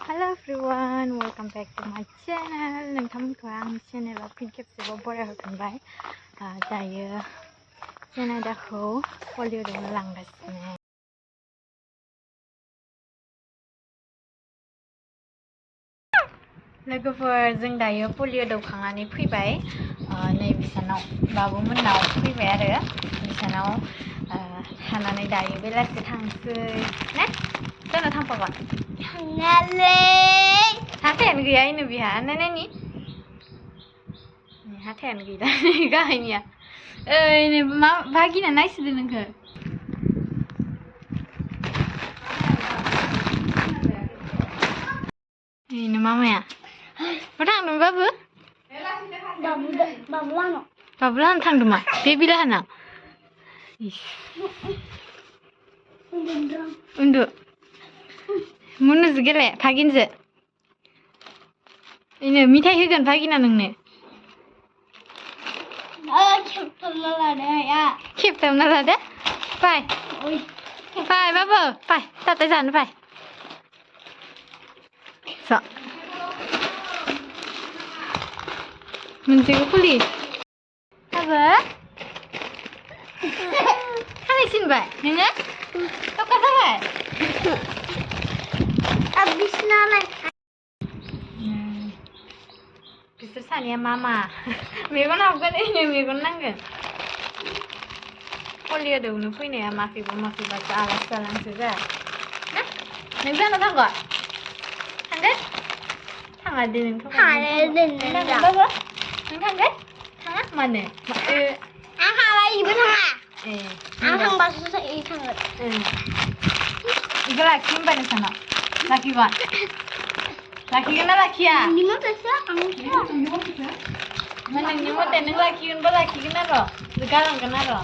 Hello everyone, welcome back to my channel. नोंथांमोनखौ आंनि चेनेलाव फिन खेबसेबाव बरायहरफिनबाय। दायो जों आयदाखौ पलिअ'आव लांगासिनो। लोगोफोर जों दायो पलिअ' दौखांनानै फैबाय। नै बिसानाव बाबुमोननाव फैबाय आरो बिसानाव थानानै दायो बेलासि थांसै ना सोरनाव थांफागोन? थांनालै हाथायानो गैया इनो बिहा नायनायनि हाथायानो गैला गाहायनिया ओइ मा भागिना नायसोदो नोंखो इनो मामाया मा थांदों बाबु बाबु लाहानाव थांदों मा बेबि लाहानाव उन्दु मुनुजो गेले भागिनजो इनो मिथाइ होगोन भागिना नोंनो खेबथाबना लादो आइया खेबथाबना लादो फाय फाय बाबु फाय ताता जानो फाय ज' मोनसेखौ खुलि बाबु खानाय सिनबाय नोङो दखा जाबाय बिसनालाय बिसोर सानैया मा मेगन हाबगोन इनो मेगन नांगोन पलिअ' दौनो फैनाया माखैबासो आलासि जालांसो जा नों जाना थांगोन थांगोन थाङा दे नों थांगोन बाबु नों थांगोन थाङा मानो आं थाङा इबो थाङा ए आं थांबासो इ थांगोन इखौ लाखि होनबा नोंसानाव लाखिगोन लाखिगोन ना लाखिया नोंनि मथेसो नोंनि मथे नों लाखिगोनबा लाखिगोन आरो गालांगोन आरो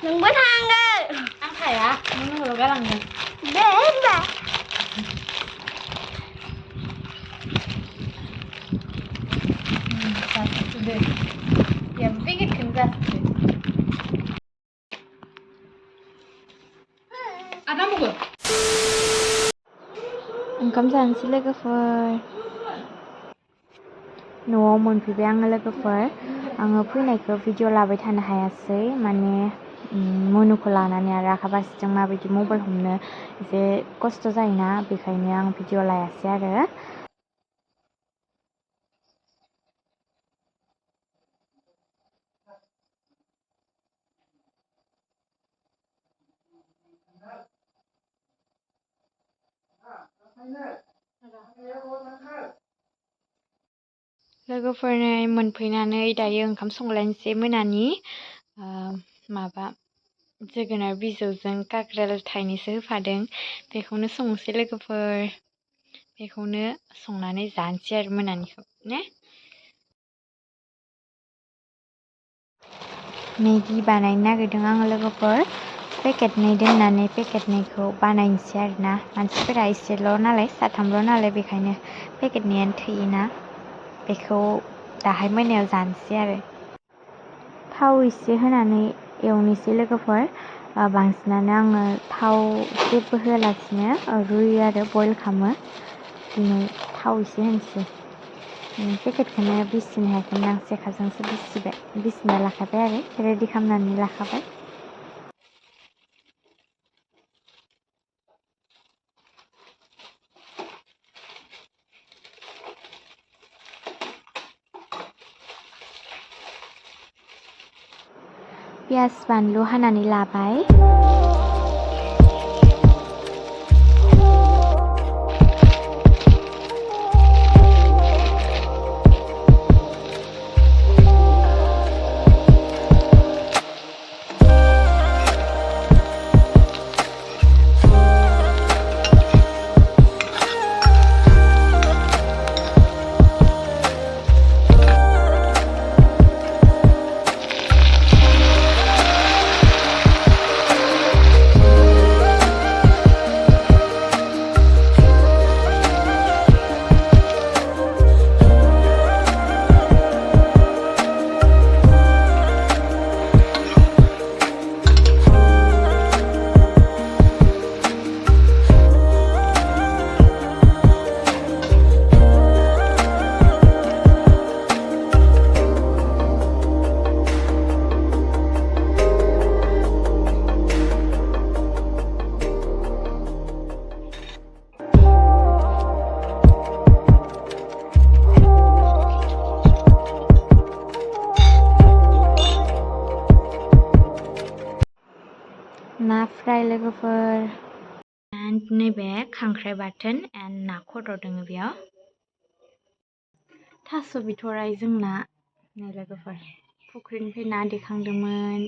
नोंबो थांगोन आं थाया नोंल' गालांगोन दे होनबा जासिदो या पेकेटखौनो जासिदो आदामबो ओंखाम जानोसै लोगोफोर न'आव मोनफैबाय आङो लोगोफोर आङो फैनायखौ भिडिअ लाबाय थानो हायासै माने मनुखौ लानानै आरो आखा फारसेजों माबायदि मबाइल हमनो एसे खस्थ' जायोना बेखायनो आं भिडिअ लायासै आरो लोगोफोरनो मोनफैनानै दायो ओंखाम संलायनोसै मोनानि माबा जोगोनार बिजौजों काक्रेल थाइनैसो होफादों बेखौनो संनोसै लोगोफोर बेखौनो संनानै जानोसै आरो मोनानिखौ ने मेगि बानायनो नागिरदों आङो लोगोफोर पेकेटनै दोननानै पेकेटनैखौ बानायनोसै आरोना मानसिफोरा एसेल' नालाय साथामल' नालाय बेखायनो पेकेटनैयानो थोयोना बेखौ दाहाय मोनायाव जानोसै आरो थाव एसे होनानै एवनोसै लोगोफोर बांसिनानो आङो थाव जेबो होआलासिनो रुयो आरो बयल खालामो दिनै थाव एसे होनोसै पेकेटखौनो बिसिनो हायाखैमोन आं सेखाजोंसो बिसिना लाखाबाय आरो रेडि खालामनानै लाखाबाय पियाज बानलु हानानै लाबाय फ्राय लोगोफोर एन्ड नैबे खांख्राइ बाथोन एन्ड ना खर' दङ बेयाव थास' बिथ'राइ जोंना नै लोगोफोर फुख्रिनिफ्राय ना दैखांदोंमोन